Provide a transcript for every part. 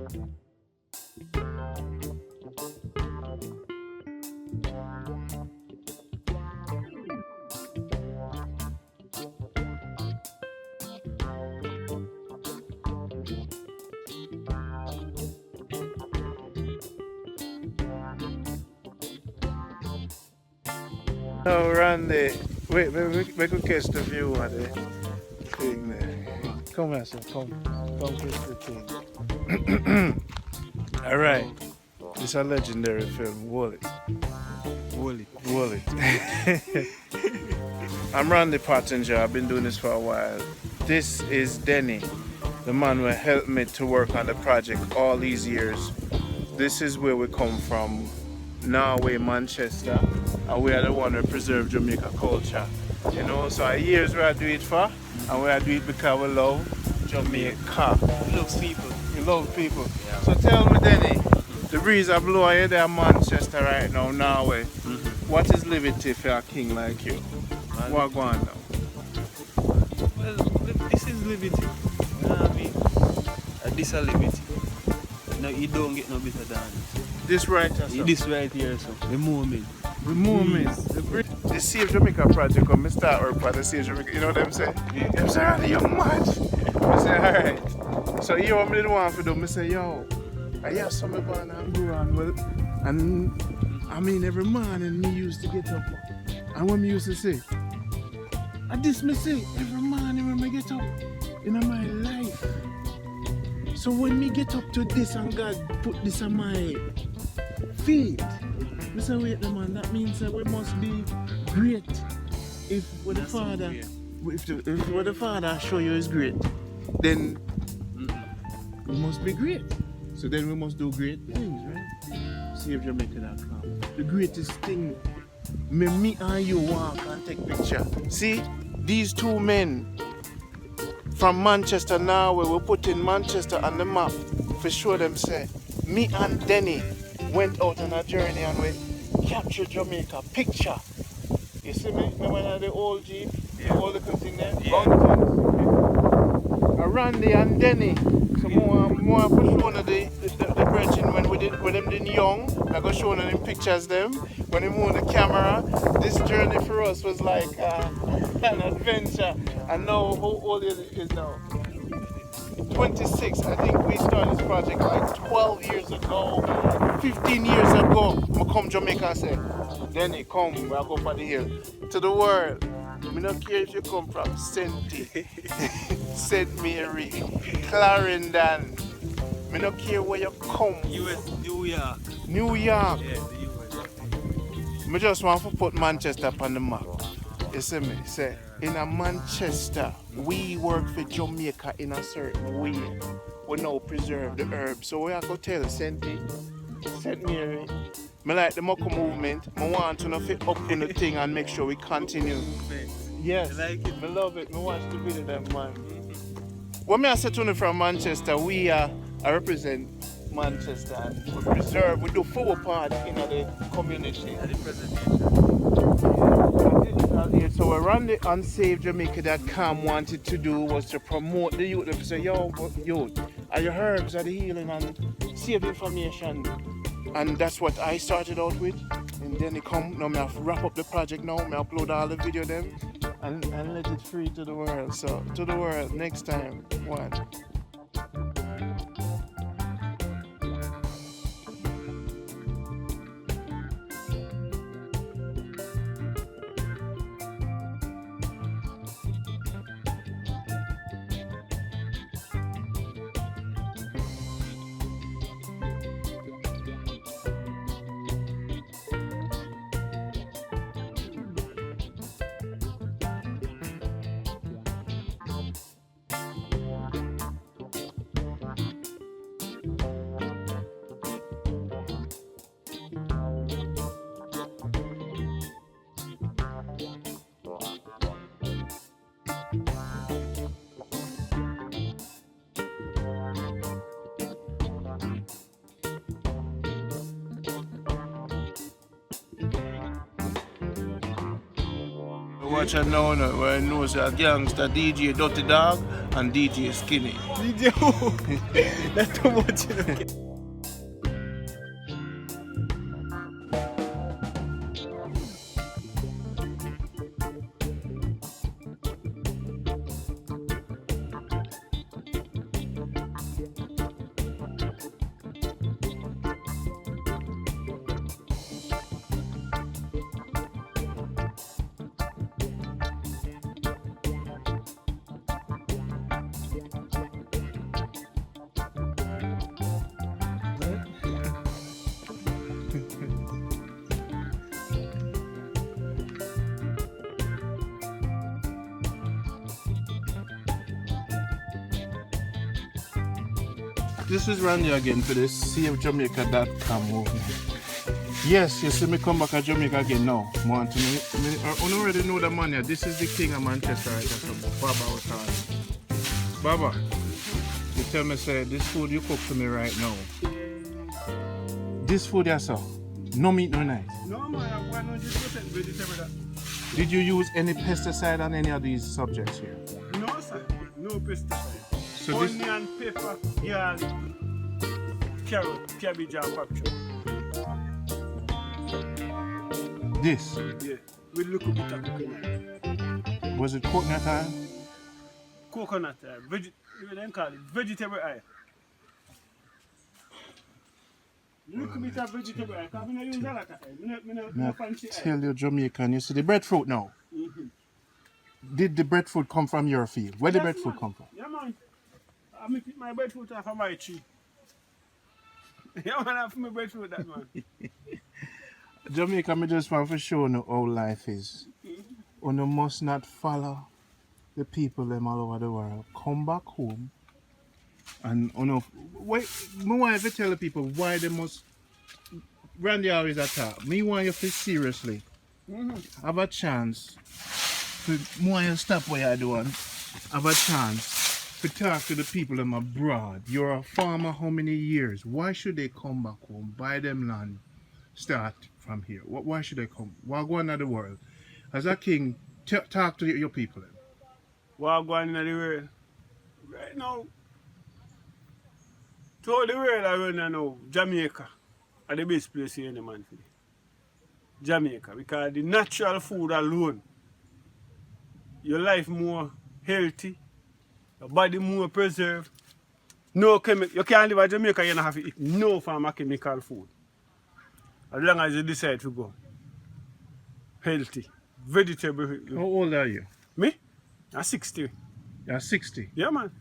No, Rondie. Wait, we could catch the view of the thing there. Come here, sir. Come catch the thing. Alright. It's a legendary film, Wallet. I'm Rondie Pottinger. I've been doing this for a while. This is Denny, the man who helped me to work on the project all these years. This is where we come from, Norway, Manchester, and we are the one who preserve Jamaica culture. You know, so our years we are do it for, and we are do it because we love Jamaica. We love people. You love people. Yeah. So tell me, Denny, the breeze are blowing you there in Manchester right now, Norway. What is liberty for a king like you? What going on now? Well, this is liberty. You know what I mean? This is liberty. No, you don't get no better than This right here, this right here, so the moment. The moment. The Save Jamaica project, when I start work for the Save Jamaica, you know what I'm saying? Yeah. Them say, Rondie, you mad? I say, alright. So you want me to want for them, I say, yo, I have something going on, go on. Well, and I mean, every morning me used to get up. And what me used to say, and this me say, every morning when I get up in my life. So when me get up to this and God put this on my feet, I say, wait a man, that means that we must be great. If what the Father, if what the Father show you is great, then we must be great. So then we must do great things, right? SaveJamaica.com. The greatest thing, me and you walk and take picture. See, these two men from Manchester now, where we put in Manchester on the map for sure them say, me and Denny went out on a journey and we captured Jamaica picture. You see me? Remember the old Jeep? Yeah. All the thing there? Yeah. Rondie and Denny. So more for showing the brethren when them did young. I go showing them pictures them. When they move the camera, this journey for us was like an adventure. And now how old is now? 26. I think we started this project like 12 years ago, 15 years ago. I come Jamaica and say, Denny, come, we'll go for the hill. To the world. I don't care if you come from St. Mary, Clarendon. I don't care where you come. US, New York. New York. Yeah, the US. I just want to put Manchester on the map. You see me? Say, in a Manchester, we work for Jamaica in a certain way. We now preserve the herbs. So we have to tell St. Mary. I like the Moko movement. I want to know if it up in the thing and make sure we continue. Yes, You like it? I love it. I watch the video them, man. When I say to you from Manchester, I represent Manchester and we preserve, we do forward part in the community. And the presentation. So what Rondie on SaveJamaica.com wanted to do was to promote the youth. They say, yo, youth, are your herbs, are the healing and save information. And that's what I started out with. And then it come, now I have to wrap up the project now, I upload all the video them and let it free to the world. So to the world next time. What? Watch a now, where I know a gangster DJ Dirty Dog and DJ Skinny. DJ who? That's too much, you know. This is Rondie again for the SaveJamaica.com movement. Yes, you see me come back to Jamaica again now. Want to I already know the man here. This is the king of Manchester right here, so Baba was calling. Baba, you tell me say this food you cook for me right now. This food here, sir, no meat, no nice. No man, I'm 100% vegetable. Did you use any pesticide on any of these subjects here? No sir, no pesticide. So this, onion, pepper, garlic, carrot, cabbage and paprika. this, Yeah, with a little bit of coconut. was it coconut oil? Coconut oil, what they call it? Vegetable oil. Little bit of vegetable oil, because I don't use a lot of oil. I Now, don't fancy oil. tell you Jamaican, you see the breadfruit now. Did the breadfruit come from your field? Where the Yes, breadfruit man. come from? Yeah man, I pick my breadfruit off of my tree. Yeah man, I have my breadfruit that man. Jamaica, me just want to show you how life is. You must not follow the people them all over the world. Come back home and wait, me want to tell the people why they must. Randy always attack. Me want you to seriously have a chance to more you stop what you're doing. Have a chance to talk to the people them abroad. You're a farmer how many years? Why should they come back home, buy them land, start from here? Why should they come? Why go into the world? As a king, talk to your people then. What going in the world? Right now, to all the world around now, Jamaica are the best place here in the man for it. Jamaica, because the natural food alone, your life more healthy, your body more preserved. No chemical. You can't live in Jamaica, you don't have to eat no pharma chemical food. As long as you decide to go. Healthy. Vegetable. How old are you? Me? I'm 60. You're 60. Yeah, man.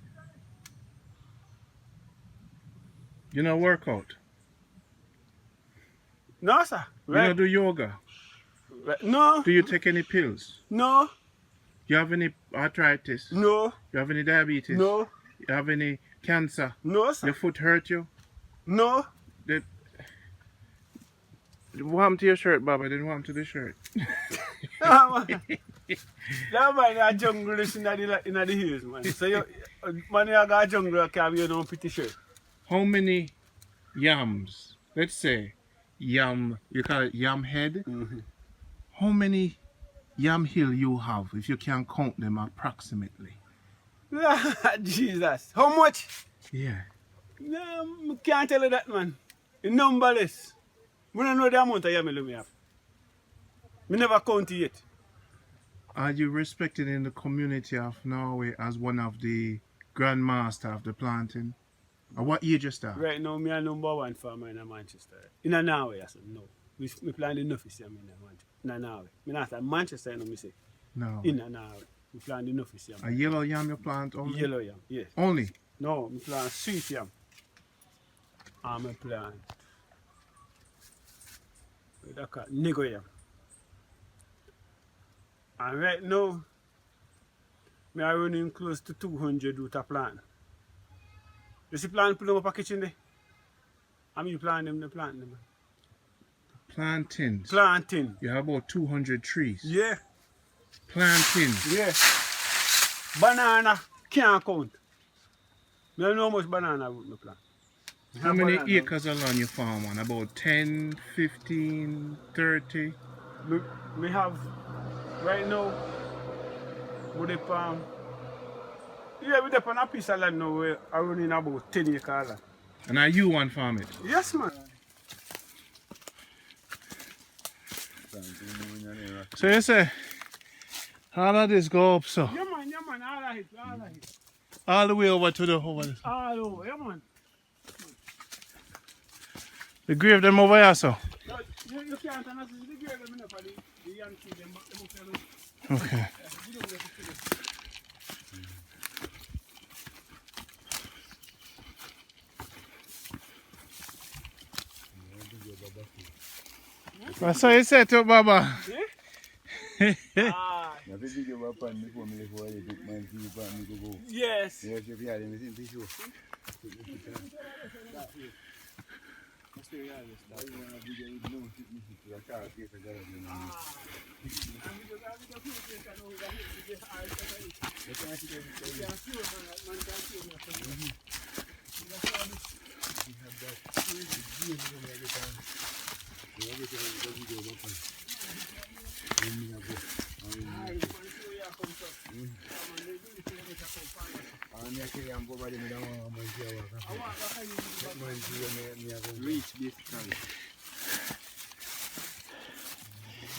You know work out. No, sir. You Right. don't do yoga. Right. No. Do you take any pills? No. You have any arthritis? No. You have any diabetes? No. You have any cancer? No, sir. Your foot hurt you? No. What happened to your shirt, Bob? I didn't want to the shirt. That man in a jungle is in the hills, man. So you, man, you got a jungle, can you don't pretty shirt. How many yams? Let's say yam, you call it yam head. How many yam hill you have, if you can count them approximately? Jesus. How much? Yeah. No, I can't tell you that, man. It's numberless. We don't know the amount of yam we have. We never count it yet. Are you respected in the community of Norway as one of the grandmaster of the planting? Or what age you start? Right now, me a #1 farmer in Manchester. In Norway, I said no. We plant enough this year in Manchester. In Norway. I not say Manchester, you know me say. No. In Norway. We plant enough this year. A yellow yam you plant only? Yellow yam, yes. Only? No, I plant sweet yam. And I plant nigger yam. And right now, we are running close to 200 with a plant. You see plant put them up a kitchen there? I mean plant them. Plantings. Planting. You have about 200 trees. Yeah. Plantings. Yeah. Banana can't count. I don't know how much banana would me plant. How many acres of land you farm on? About 10, 15, 30? We have right now with the palm. Yeah, we depend on a piece of land now where I run in about 10 acres of land. And now you want farm it? Yes, man. So you say, all of this go up so? Yeah, man, all of it, all of it. All the way over to the over this. All over, yeah, man. The grave them over here so? No, you can't understand the girl them enough for the young kids, them fellow. Okay. That's what you said to Baba. Yes.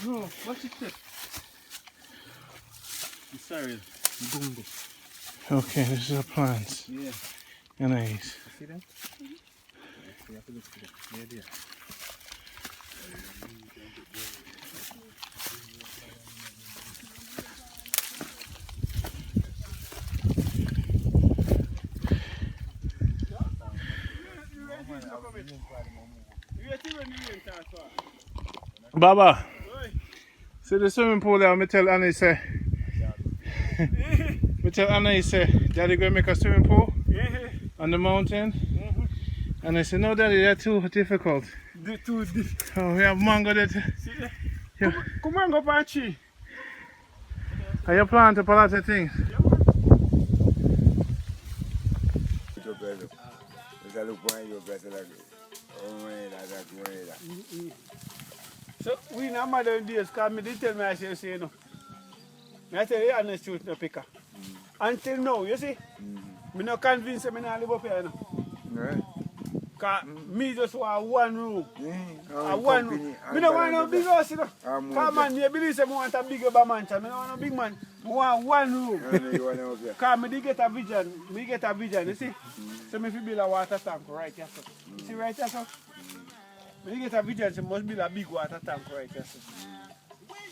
No, what's it say? Sorry, bungo. Okay, this is the plants. Yeah. Nice. See that? You have to look at it. Yeah, there. Baba, see the swimming pool there, me tell Annie say, Daddy going to make a swimming pool on the mountain. And I said, no Daddy, they're too difficult. They're too difficult. Oh, we have mango that. Yeah. Come on, go Pachi. Are you planting a lot of things? So, we know modern days, because me did tell me, I say, you know. I tell you, honest truth, no picker. Until now, you see, me not convinced me not live up here, you know. Because me just want one room. One room. Me don't want no big house, you know. Because man, you believe me want a bigger mansion. Me don't want no big man. I want one room. Because me did get a vision. Me get a vision, you see. So me feel build a water tank right here, so. You see right here, so? Me did get a vision, so must build a big water tank right here, so.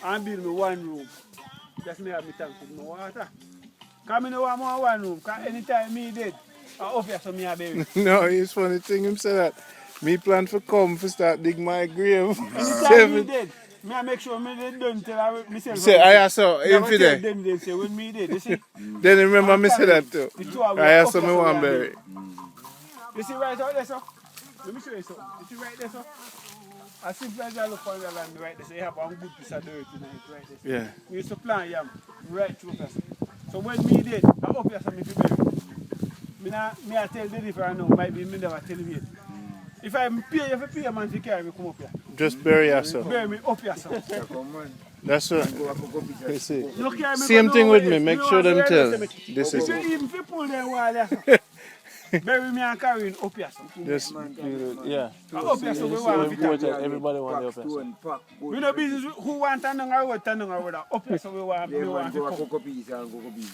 And build me one room. Just me have me tank with my water. Because I don't want more one room. Because anytime me dead, I hope you some me a bury. No, it's funny thing him say that. Me plan for come for start dig my grave. Anytime me dead, me I make sure me dead done till I myself. Say, I saw him for there. Them they say when me dead, you see. Then remember me say that too. I saw me one bury. You see right out there, sir? Let me show you something. You see right there, sir? As simple as I look on the land right there, so you have one good piece of dirt in it right there. Yeah. We used to plant yam right through person. So when me dead, I hope you some if you bury. Me I tell the difference now, might be me never tell you. If I pay a man to carry me come up here. Just bury yourself. Bury me up here, sir. That's right. You see. Same thing with me, make sure them tell. This is it. Even if you pull them while there, bury me and carry it up here, sir. just, yeah. Up here, so we want to fit up. Everybody want the up. We no business who want to know what to know what up here, so we want to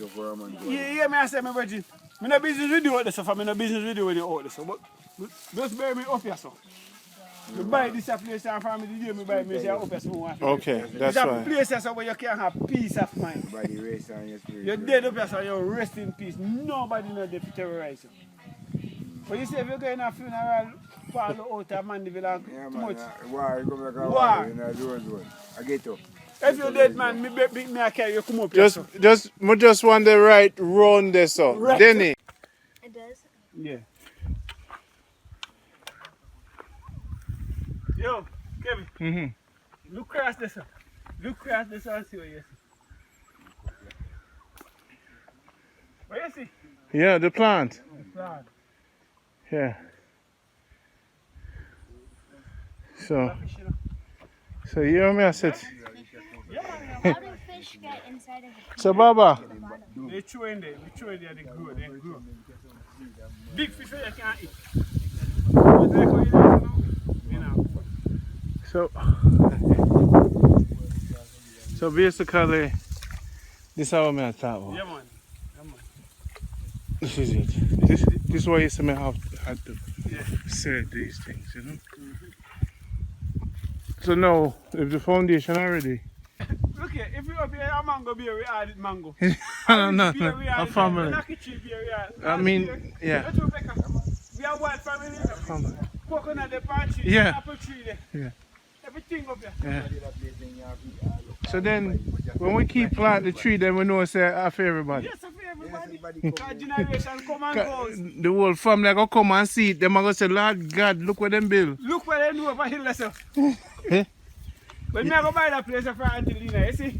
come. Yeah, me I say, my virgin. Me no business with you with this stuff, me no business with you with the all this. But just bury me up here, so. You buy this place and for me the day me buy me say up here, so we want to. Okay, that's it's a right. place where you can have peace of mind. You're dead up here, so you rest in peace. Nobody know they terrorize you. But you see, if you go in a funeral, follow out a man, too much. War. I get up. If you're dead, man, me I carry you come up Just want the right round there, so. Right. Denny. It does? Yeah. Yo, Kevin. Look across this one. Look across this one and see what you see. What you see? Yeah, the plant. The plant. Yeah. So you hear me? I said. How do fish get inside of the So Baba, They throw in there. We throw in there, they grow. They grow. Big fish you can't eat. But like how you know, you know. So basically, this is how I'm talk about. Yeah, man. Yeah, man. This is it. This is why you say I had to say these things, you know. So now, if the foundation already. Look here, if you up here a mango beer, we add it mango. no, a family. I mean, yeah. We have one family. Family. Coconut, the palm tree, Yeah. apple tree there. Yeah. Everything up there. Yeah. So then, when we keep plant the tree, then we know it's for everybody. Yes, for everybody. Because generation come and goes. The whole family go come and see it. Them are going to say, Lord God, look where them build. Look where they do over hill themselves. When me I go buy that place for Auntie Lena, you see?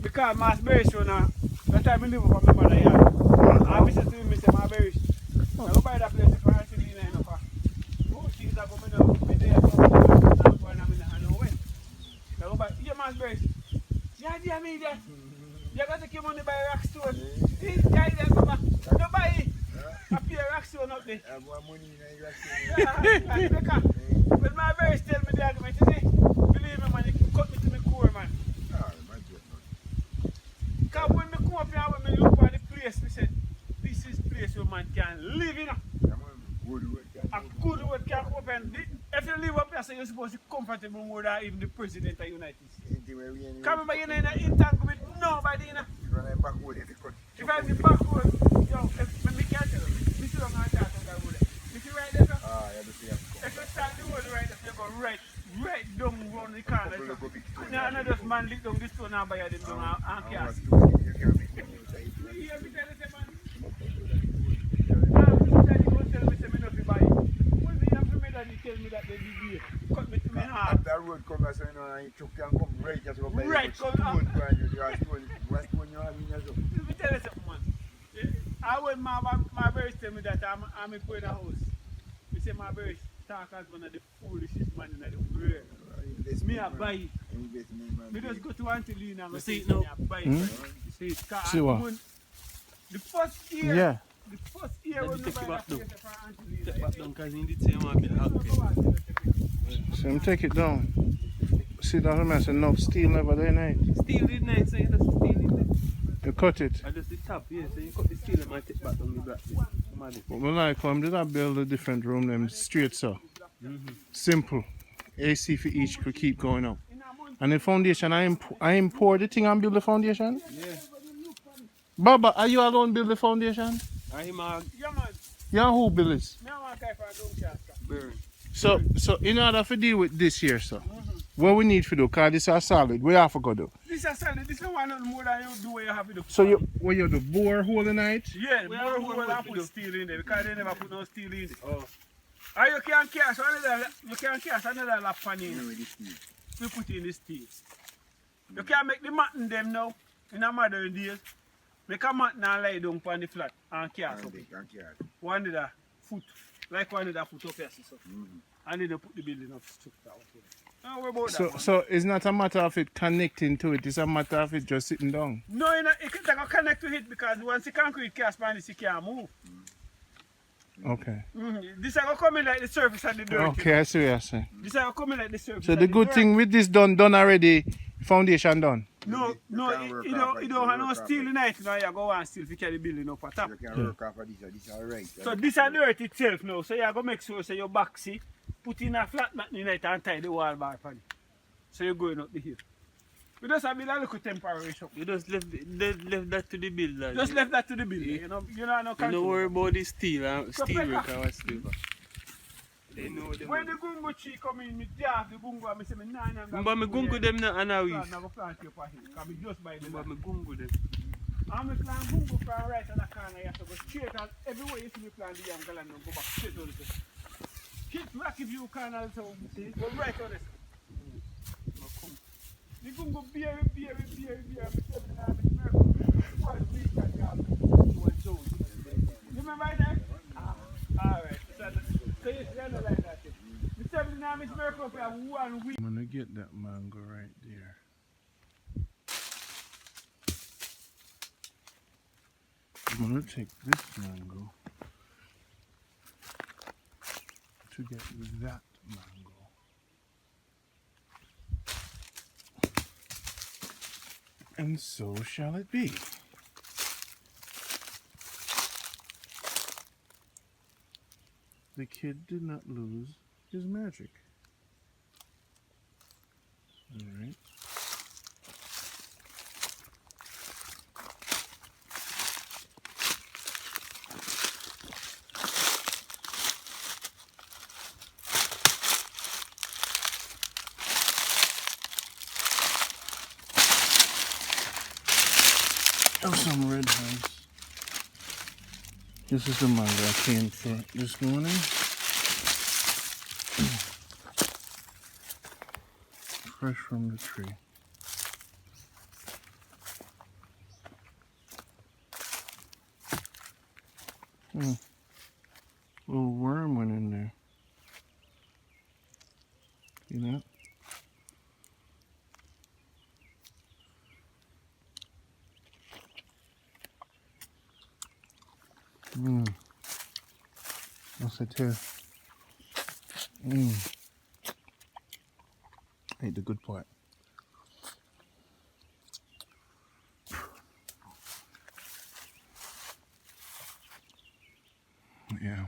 Because Mass Berry show now, that time I live up on my mother yard. I miss it to him, I say, my berry. I go buy that place for Auntie Lena, you know, for things that go me there, I know when. I go buy, yeah, Mass Berry. Yeah, dear me, that. You got to take your money buy a rock stone. Yeah, yeah, go back. Don't buy it. I pay a rock stone up there. I have more money in a rock Yeah, when my berry tell me the argument, you see? Believe me, man, you can cut me to my core, man. Because when I come up here, when I look at the place, I said, this is the place where man can live in. A good word can come up and if you live up here, so you're supposed to be comfortable more than even the president of the United States. Come remember, you're in an entanglement with nobody. If I'm in backward, yo, if I can't tell you, this is what I'm going to talk about. If you right there, if you start the word right there, you go right down around the corner. Now, not just man lick down this stone and buy them down and cast. You hear me tell you, man? Now, you don't tell me, say me not to buy it. When me have to me that he tell me that they did here, cut me to my heart. After the road come, so you know, and you can come right just go buy Right, come stone. What stone you have in your zone? Let me tell you something, man. I when my berry tell me that I'm in a house. He say my berry talk as one of the foolishest man in the world. Me I buy it. Me just go to Auntie Lena and say me I buy it. See what? The first year. Yeah. The first year when we buy that place for Auntie Lena. Take back down because he did say one bit happy. So I'm take it down. See that I said no steel never day night. Steel did nice, so you just steel in there. You cut it. I just the top, yeah, so you cut the steel and I take back down the black bit. But me like how did I build a different room them straight so. Simple. AC for each could keep going up. And the foundation, I import the thing and build the foundation? Yeah. Baba, are you alone build the foundation? I'm Yeah, man. Yeah, who build this? Me I want to for a Doncaster. burn. So in order to deal with this here, sir, what we need to do, because this is solid, we have to go do. This is solid. This is one nothing more than you do what you have to do. So what you do, bore hole in it? Yeah, more who will have put steel in there because they never put no steel in it. Oh. And you can cast another lap pan in. We put in the steel. You can make the matting them now in a modern days. Make a mat and lie down on the flat and cast up. One of the foot, like one of the foot up here. And then you put the building up structure out here. Don't worry about that. So it's not a matter of it connecting to it, it's a matter of it just sitting down. No, it can connect to it because once the concrete cast pan this, you can't move. Okay. This is going to come in like the surface and the dirt. Okay, I see what you're saying. This is going to come in like the surface. So the good thing with this done already, foundation done. No, it don't have no steel in it. Now you go and steel to carry the building up at top. You can work off of this alright. So this is dirt itself now. So you go make sure so your back see, put in a flat mat in it and tie the wall bar on it. So you're going up the hill. We just have a little temporary shop. You just left that to the builder. Just left that to the builder. You know no You don't worry about the steel work or whatever. They know them. When the gungo tree come in, me have the gungo and I say, But me gungo them now and I wish. I'm plant you for him. Because I just buy the But me gungo them. I'm a plant gungo from right on the corner. You have to go straight and everywhere you see me plant the yam galan, go back straight on the hit Rocky View Canal, so go right on this. The gungo beer. You remember that? Alright. So you know like that. The 7 now Miss Miracle we have 1 week. I'm gonna get that mango right there. I'm gonna take this mango to get that mango. And so shall it be. The kid did not lose his magic. All right. Have some red house. This is the mango I came for this morning. Fresh from the tree. Little worm went in there. See that? What's that too? Ate the good part. Yeah.